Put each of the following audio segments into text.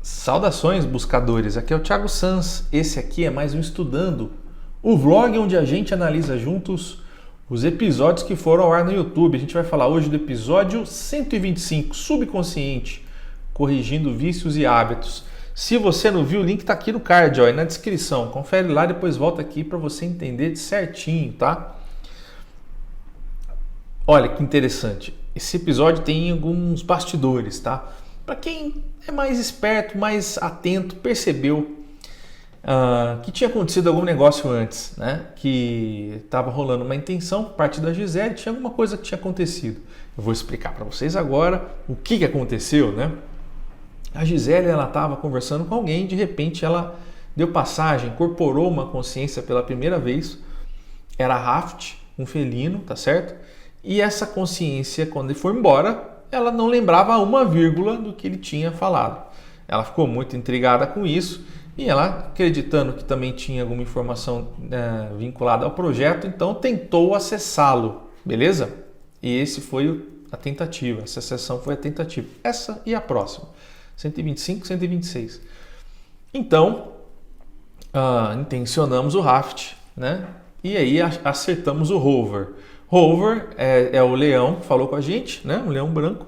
Saudações, buscadores! Aqui é o Thiago Sanz. Esse aqui é mais um Estudando, o vlog onde a gente analisa juntos os episódios que foram ao ar no YouTube. A gente vai falar hoje do episódio 125, Subconsciente, Corrigindo Vícios e Hábitos. Se você não viu, o link está aqui no card, ó, e na descrição. Confere lá, depois volta aqui para você entender certinho, tá? Olha que interessante. Esse episódio tem alguns bastidores, tá? Para quem é mais esperto, mais atento, percebeu que tinha acontecido algum negócio antes, né? Que estava rolando uma intenção por parte da Gisele, tinha alguma coisa que tinha acontecido. Eu vou explicar para vocês agora o que aconteceu, né? A Gisele, ela estava conversando com alguém, de repente ela deu passagem, incorporou uma consciência pela primeira vez. Era Raft, um felino, tá certo? E essa consciência, quando ele foi embora, ela não lembrava uma vírgula do que ele tinha falado. Ela ficou muito intrigada com isso e ela, acreditando que também tinha alguma informação vinculada ao projeto, então tentou acessá-lo, beleza? E esse foi a tentativa, essa sessão foi a tentativa. Essa e a próxima, 125, 126. Então, intencionamos o Raft, né? E aí acertamos o Rover. Rover é o leão que falou com a gente, né? Um leão branco.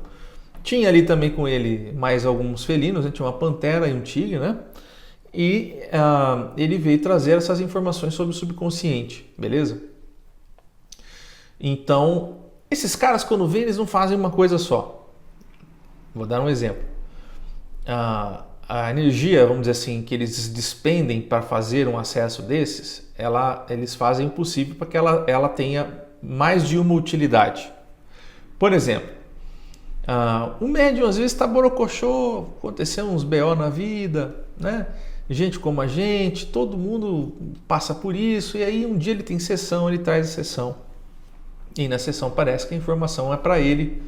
Tinha ali também com ele mais alguns felinos, né? Tinha uma pantera e um tigre, né? E ele veio trazer essas informações sobre o subconsciente, beleza? Então, esses caras quando vêm, eles não fazem uma coisa só. Vou dar um exemplo. A energia, vamos dizer assim, que eles despendem para fazer um acesso desses, eles fazem o possível para que ela tenha mais de uma utilidade. Por exemplo, o médium às vezes está borocochô, aconteceu uns BO na vida, né? Gente como a gente, todo mundo passa por isso, e aí um dia ele tem sessão, ele traz a sessão. E na sessão parece que a informação é para ele,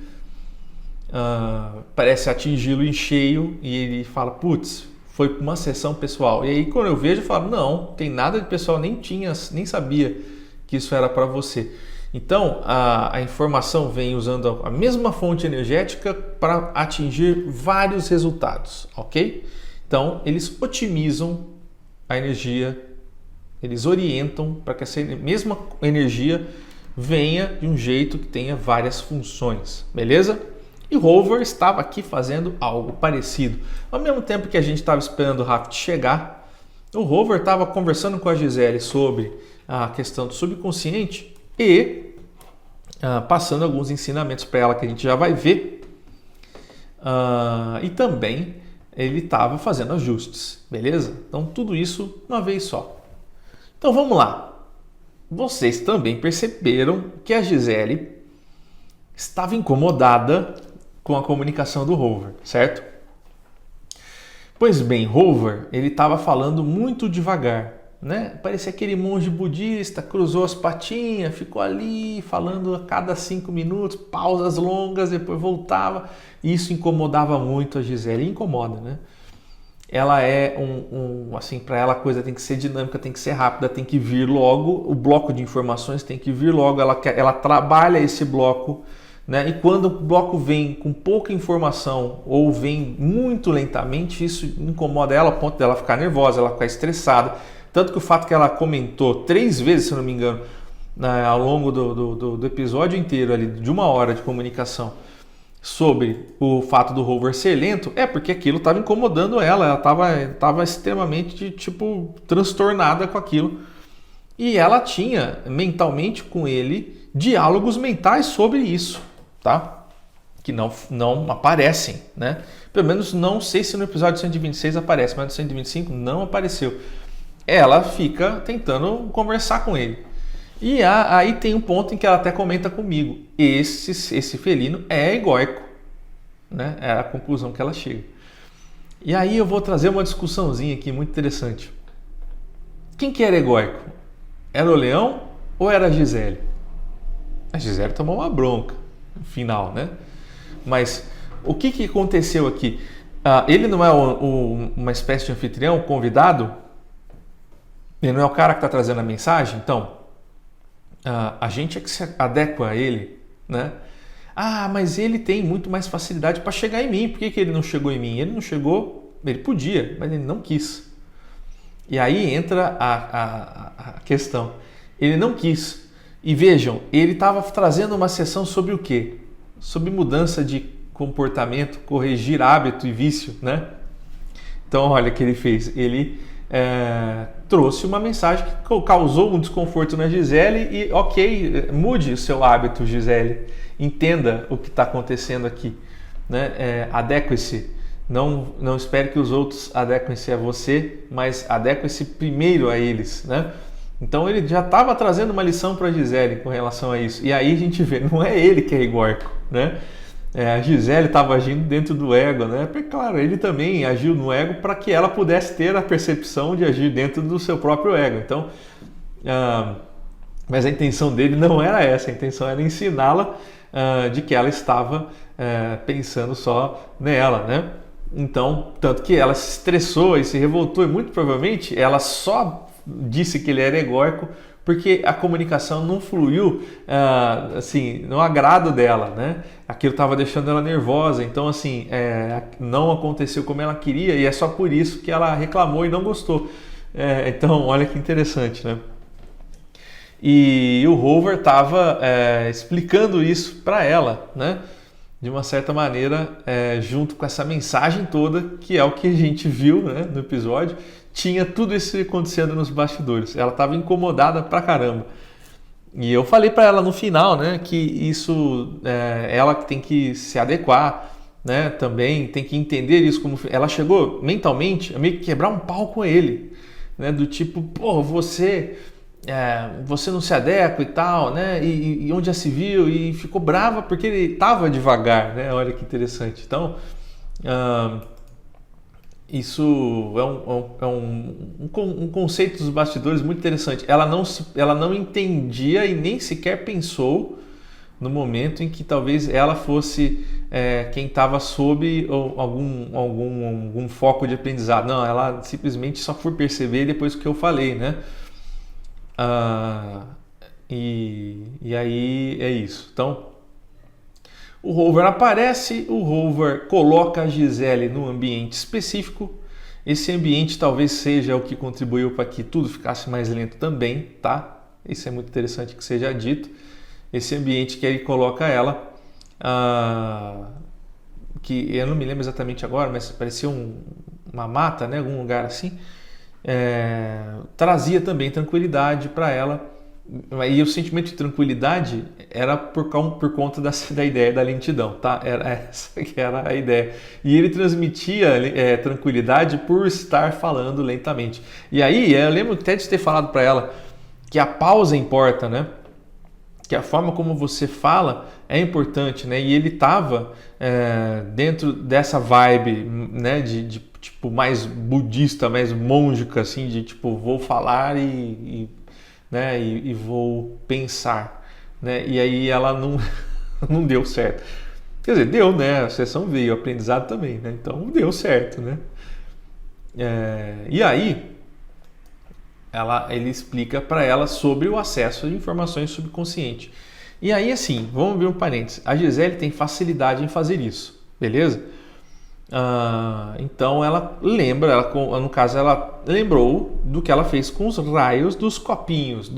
parece atingi-lo em cheio, e ele fala, putz, foi para uma sessão pessoal. E aí quando eu vejo, eu falo, não, tem nada de pessoal, nem sabia que isso era para você. Então, a informação vem usando a mesma fonte energética para atingir vários resultados, ok? Então, eles otimizam a energia, eles orientam para que essa mesma energia venha de um jeito que tenha várias funções, beleza? E o Rover estava aqui fazendo algo parecido. Ao mesmo tempo que a gente estava esperando o Raft chegar, o Rover estava conversando com a Gisele sobre a questão do subconsciente e passando alguns ensinamentos para ela que a gente já vai ver. E também ele estava fazendo ajustes, beleza? Então tudo isso uma vez só. Então vamos lá. Vocês também perceberam que a Gisele estava incomodada com a comunicação do Rover, certo? Pois bem, Rover, ele estava falando muito devagar, né? Parecia aquele monge budista, cruzou as patinhas, ficou ali falando a cada 5 minutos, pausas longas, depois voltava. Isso incomodava muito a Gisele, incomoda, né? Ela é assim, para ela a coisa tem que ser dinâmica, tem que ser rápida, tem que vir logo, o bloco de informações tem que vir logo, ela trabalha esse bloco, né? E quando o bloco vem com pouca informação ou vem muito lentamente, isso incomoda ela ao ponto dela ficar nervosa, ela ficar estressada. Tanto que o fato que ela comentou 3 vezes, se não me engano, ao longo do episódio inteiro ali, de 1 hora de comunicação, sobre o fato do Rover ser lento, é porque aquilo estava incomodando ela estava extremamente, transtornada com aquilo. E ela tinha, mentalmente com ele, diálogos mentais sobre isso, tá? Que não aparecem, né? Pelo menos não sei se no episódio 126 aparece, mas no 125 não apareceu. Ela fica tentando conversar com ele. E aí tem um ponto em que ela até comenta comigo. Esse felino é egóico, né? É a conclusão que ela chega. E aí eu vou trazer uma discussãozinha aqui muito interessante. Quem que era egóico? Era o leão ou era a Gisele? A Gisele tomou uma bronca no final, né? Mas o que aconteceu aqui? Ele não é uma espécie de anfitrião, convidado? Ele não é o cara que está trazendo a mensagem? Então, a gente é que se adequa a ele, né? Mas ele tem muito mais facilidade para chegar em mim. Por que ele não chegou em mim? Ele não chegou Ele podia, mas ele não quis. E aí entra a questão. Ele não quis. E vejam, ele estava trazendo uma sessão sobre o quê? Sobre mudança de comportamento, corrigir hábito e vício, né? Então, olha o que ele fez. Ele trouxe uma mensagem que causou um desconforto na Gisele e, ok, mude o seu hábito, Gisele. Entenda o que está acontecendo aqui, né? Adeque-se. Não espere que os outros adequem-se a você, mas adequem-se primeiro a eles, né? Então ele já estava trazendo uma lição para a Gisele com relação a isso. E aí a gente vê, não é ele que é egóico, né? A Gisele estava agindo dentro do ego, né? Porque, claro, ele também agiu no ego para que ela pudesse ter a percepção de agir dentro do seu próprio ego. Então, mas a intenção dele não era essa, a intenção era ensiná-la de que ela estava pensando só nela, né? Então, tanto que ela se estressou e se revoltou e muito provavelmente ela só disse que ele era egóico porque a comunicação não fluiu assim, no agrado dela, né? Aquilo estava deixando ela nervosa, então assim, não aconteceu como ela queria e é só por isso que ela reclamou e não gostou. Então, olha que interessante, né? E o Hoover estava explicando isso para ela, né? De uma certa maneira, junto com essa mensagem toda, que é o que a gente viu, né, no episódio, tinha tudo isso acontecendo nos bastidores. Ela estava incomodada pra caramba. E eu falei para ela no final, né, que isso, ela tem que se adequar, né, também tem que entender isso como... Ela chegou mentalmente a meio que quebrar um pau com ele, né, do tipo, pô, você não se adequa e tal, né? E onde já se viu, e ficou brava porque ele estava devagar, né? Olha que interessante. Então, isso é um conceito dos bastidores muito interessante. Ela não entendia e nem sequer pensou no momento em que talvez ela fosse quem estava sob algum foco de aprendizado. Não, ela simplesmente só foi perceber depois que eu falei, né? E aí é isso. Então, o Hoover aparece, o Hoover coloca a Gisele num ambiente específico. Esse ambiente talvez seja o que contribuiu para que tudo ficasse mais lento também, tá? Isso é muito interessante que seja dito. Esse ambiente que ele coloca ela, que eu não me lembro exatamente agora, mas parecia uma mata, né? Algum lugar assim. Trazia também tranquilidade para ela, e o sentimento de tranquilidade era por conta da ideia da lentidão, tá? Era essa que era a ideia, e ele transmitia tranquilidade por estar falando lentamente. E aí eu lembro até de ter falado para ela que a pausa importa, né? Que a forma como você fala é importante, né? E ele estava dentro dessa vibe, né? De tipo mais budista, mais môngica, assim, de tipo vou falar né? E vou pensar, né? E aí ela não deu certo. Quer dizer, deu, né? A sessão veio, o aprendizado também, né? Então deu certo, né? E aí ele explica para ela sobre o acesso de informações subconsciente. E aí, assim, vamos ver um parênteses. A Gisele tem facilidade em fazer isso, beleza? Então ela lembra, no caso ela lembrou do que ela fez com os raios dos copinhos,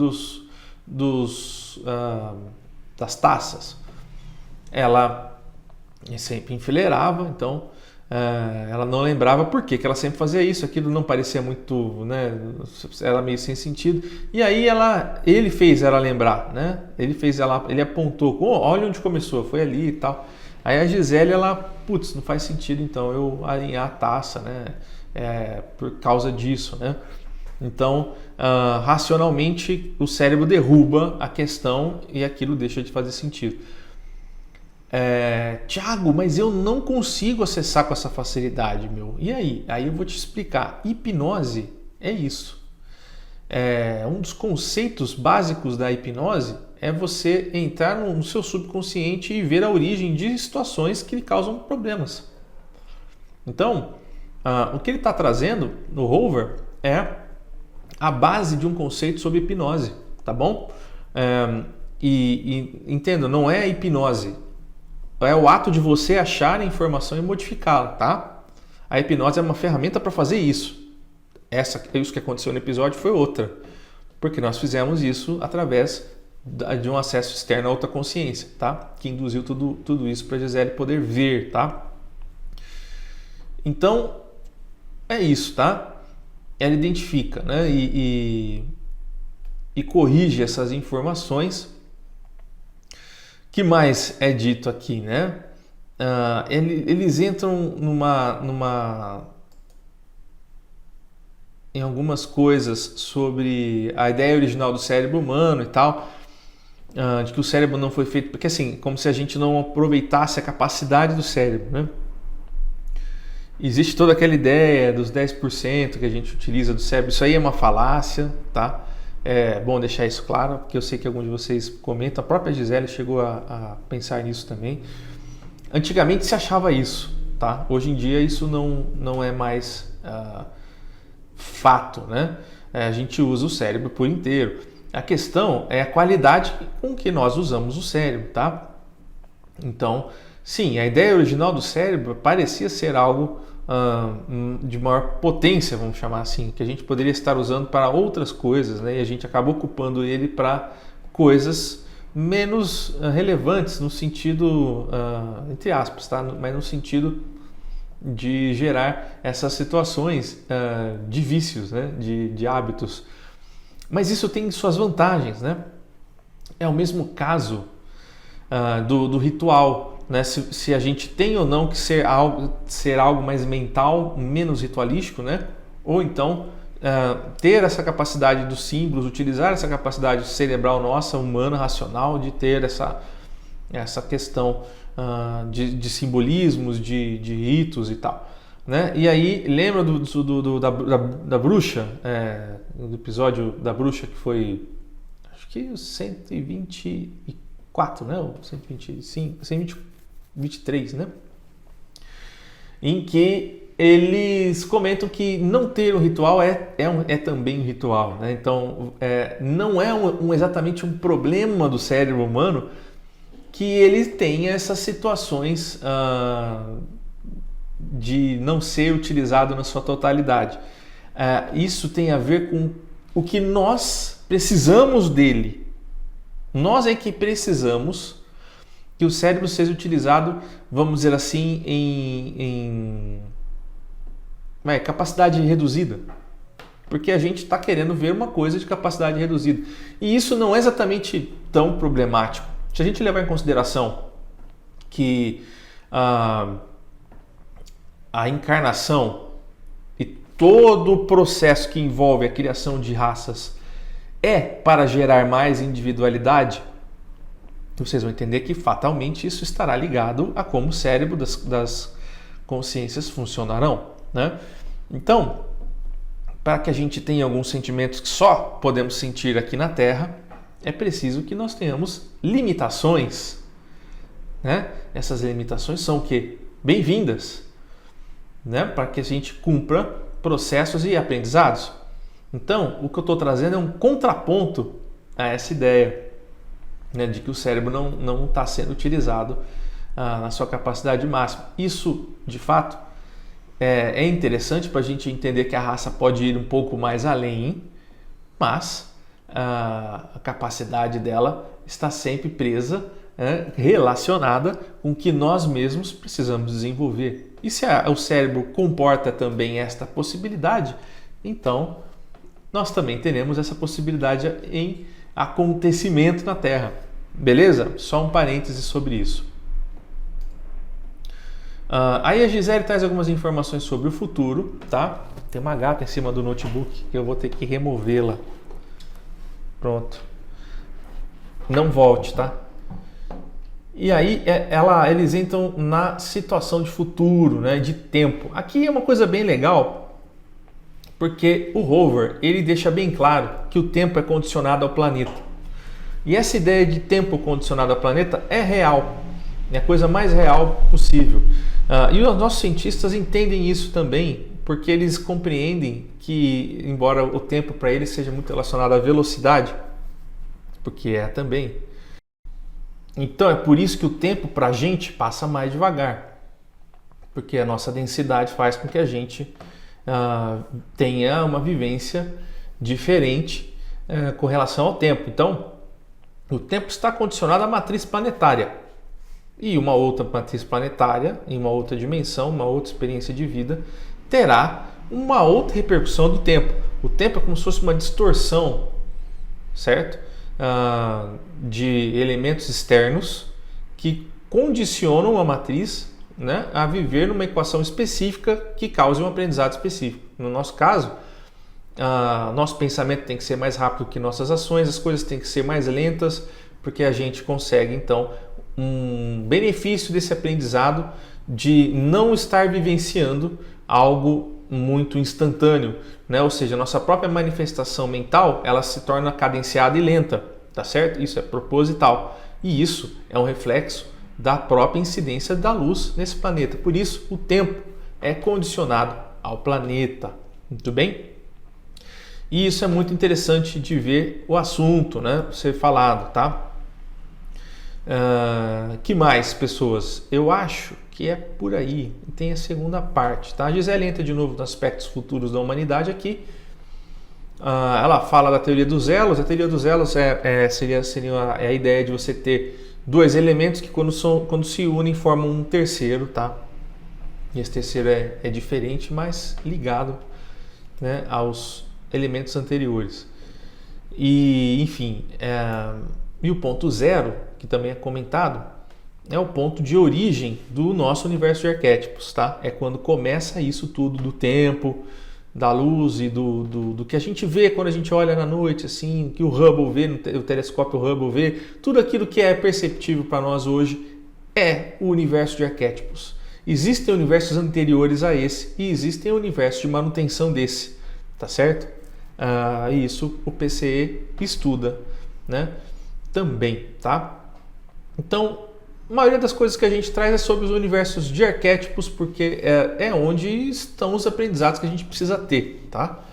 das taças. Ela sempre enfileirava, então ela não lembrava por que ela sempre fazia isso, aquilo não parecia muito, né, era meio sem sentido. E aí ele fez ela lembrar, né? Ele apontou, olha onde começou, foi ali e tal. Aí a Gisele, não faz sentido então eu alinhar a taça, né? Por causa disso, né? Então, racionalmente, o cérebro derruba a questão e aquilo deixa de fazer sentido. Tiago, mas eu não consigo acessar com essa facilidade, meu. E aí? Aí eu vou te explicar. Hipnose é isso. Um dos conceitos básicos da hipnose é você entrar no seu subconsciente e ver a origem de situações que lhe causam problemas. Então, o que ele está trazendo no Hoover é a base de um conceito sobre hipnose, tá bom? E entenda, não é hipnose. É o ato de você achar a informação e modificá-la, tá? A hipnose é uma ferramenta para fazer isso. Isso que aconteceu no episódio foi outra, porque nós fizemos isso através de um acesso externo a outra consciência, tá? Que induziu tudo isso para a Gisele poder ver, tá? Então, é isso, tá? Ela identifica, né? E corrige essas informações. Que mais é dito aqui, né? Eles entram em algumas coisas sobre a ideia original do cérebro humano e tal, de que o cérebro não foi feito, porque assim, como se a gente não aproveitasse a capacidade do cérebro, né? Existe toda aquela ideia dos 10% que a gente utiliza do cérebro, isso aí é uma falácia, tá? É bom deixar isso claro, porque eu sei que alguns de vocês comentam, a própria Gisele chegou a pensar nisso também. Antigamente se achava isso, tá? Hoje em dia isso não é mais fato, né? A gente usa o cérebro por inteiro. A questão é a qualidade com que nós usamos o cérebro, tá? Então, sim, a ideia original do cérebro parecia ser algo de maior potência, vamos chamar assim, que a gente poderia estar usando para outras coisas, né? E a gente acaba ocupando ele para coisas menos relevantes no sentido, entre aspas, tá? Mas no sentido de gerar essas situações de vícios, né? de hábitos. Mas isso tem suas vantagens, né? É o mesmo caso do ritual, né? Se a gente tem ou não que ser algo mais mental, menos ritualístico, né? Ou então ter essa capacidade dos símbolos, utilizar essa capacidade cerebral nossa, humana, racional, de ter essa questão de simbolismos, de ritos e tal, né? E aí, lembra da bruxa, do episódio da bruxa que foi, acho que o 124, né? O 125, 123, né? Em que eles comentam que não ter um ritual é também um ritual, né? Então, não é exatamente um problema do cérebro humano que ele tenha essas situações de não ser utilizado na sua totalidade. Isso tem a ver com o que nós precisamos dele. Nós é que precisamos que o cérebro seja utilizado, vamos dizer assim, em capacidade reduzida. Porque a gente está querendo ver uma coisa de capacidade reduzida. E isso não é exatamente tão problemático. Se a gente levar em consideração que a encarnação e todo o processo que envolve a criação de raças é para gerar mais individualidade, vocês vão entender que fatalmente isso estará ligado a como o cérebro das consciências funcionarão, né? Então, para que a gente tenha alguns sentimentos que só podemos sentir aqui na Terra, é preciso que nós tenhamos limitações, né? Essas limitações são o quê? Bem-vindas, né? Para que a gente cumpra processos e aprendizados. Então, o que eu estou trazendo é um contraponto a essa ideia, né, de que o cérebro não está sendo utilizado na sua capacidade máxima. Isso, de fato, é interessante para a gente entender que a raça pode ir um pouco mais além, mas a capacidade dela está sempre presa, relacionada com o que nós mesmos precisamos desenvolver. E se o cérebro comporta também esta possibilidade, então nós também teremos essa possibilidade em acontecimento na Terra. Beleza? Só um parêntese sobre isso. Aí a Gisele traz algumas informações sobre o futuro, tá? Tem uma gata em cima do notebook que eu vou ter que removê-la. Pronto. Não volte, tá? E aí eles entram na situação de futuro, né? De tempo. Aqui é uma coisa bem legal, porque o rover ele deixa bem claro que o tempo é condicionado ao planeta. E essa ideia de tempo condicionado ao planeta é real, é a coisa mais real possível. E os nossos cientistas entendem isso também, porque eles compreendem que, embora o tempo para eles seja muito relacionado à velocidade, porque é também, então é por isso que o tempo para a gente passa mais devagar. porque a nossa densidade faz com que a gente tenha uma vivência diferente com relação ao tempo. Então, o tempo está condicionado à matriz planetária. E uma outra matriz planetária, em uma outra dimensão, uma outra experiência de vida, terá uma outra repercussão do tempo. O tempo é como se fosse uma distorção, certo? De elementos externos que condicionam a matriz, né, a viver numa equação específica que cause um aprendizado específico. No nosso caso, nosso pensamento tem que ser mais rápido que nossas ações, as coisas têm que ser mais lentas, porque a gente consegue, então, um benefício desse aprendizado de não estar vivenciando algo muito instantâneo, né? Ou seja, a nossa própria manifestação mental, ela se torna cadenciada e lenta, tá certo? Isso é proposital. E isso é um reflexo da própria incidência da luz nesse planeta. Por isso, o tempo é condicionado ao planeta. Muito bem? E isso é muito interessante de ver o assunto, né, ser falado, tá? Que mais, pessoas? Eu acho que é por aí. Tem a segunda parte, tá? A Gisele entra de novo nos aspectos futuros da humanidade aqui. Ela fala da teoria dos elos. A teoria dos elos seria a ideia de você ter dois elementos que quando se unem formam um terceiro, tá? E esse terceiro é diferente, mas ligado, né, aos elementos anteriores. E, enfim, e o ponto zero, que também é comentado, é o ponto de origem do nosso universo de arquétipos, tá? É quando começa isso tudo do tempo, da luz e do que a gente vê quando a gente olha na noite, assim, que o Hubble vê, o telescópio Hubble vê, tudo aquilo que é perceptível para nós hoje é o universo de arquétipos. Existem universos anteriores a esse e existem universos de manutenção desse, tá certo? Isso o PCE estuda, né? Também, tá? Então, a maioria das coisas que a gente traz é sobre os universos de arquétipos, porque é onde estão os aprendizados que a gente precisa ter, tá?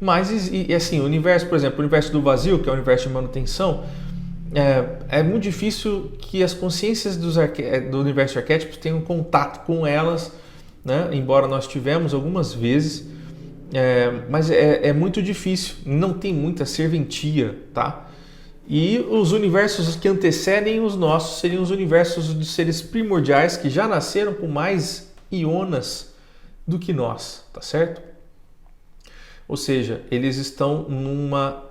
Mas, assim, o universo, por exemplo, o universo do vazio, que é o universo de manutenção, é muito difícil que as consciências do universo de arquétipos tenham contato com elas, né? Embora nós tivemos algumas vezes, mas é muito difícil, não tem muita serventia, tá? E os universos que antecedem os nossos seriam os universos de seres primordiais que já nasceram com mais ionas do que nós, tá certo? Ou seja, eles estão numa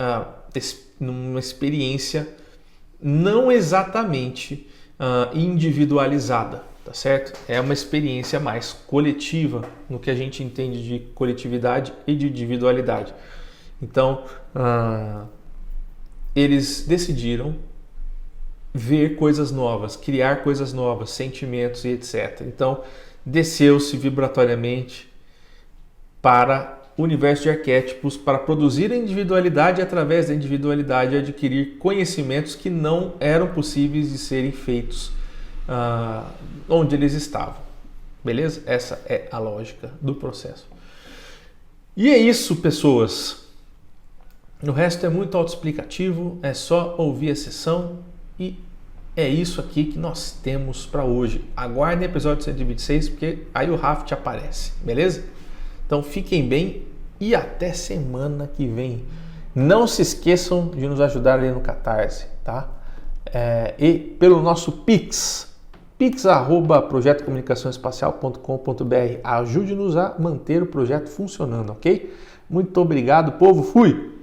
experiência não exatamente individualizada, tá certo? É uma experiência mais coletiva, no que a gente entende de coletividade e de individualidade. Então, eles decidiram ver coisas novas, criar coisas novas, sentimentos e etc. Então, desceu-se vibratoriamente para o universo de arquétipos para produzir a individualidade e, através da individualidade, adquirir conhecimentos que não eram possíveis de serem feitos onde eles estavam. Beleza? Essa é a lógica do processo. E é isso, pessoas. O resto é muito autoexplicativo, é só ouvir a sessão e é isso aqui que nós temos para hoje. Aguardem o episódio 126, porque aí o Raft aparece, beleza? Então fiquem bem e até semana que vem. Não se esqueçam de nos ajudar ali no Catarse, tá? E pelo nosso Pix, pix@projetocomunicaçãoespacial.com.br. Ajude-nos a manter o projeto funcionando, ok? Muito obrigado, povo. Fui!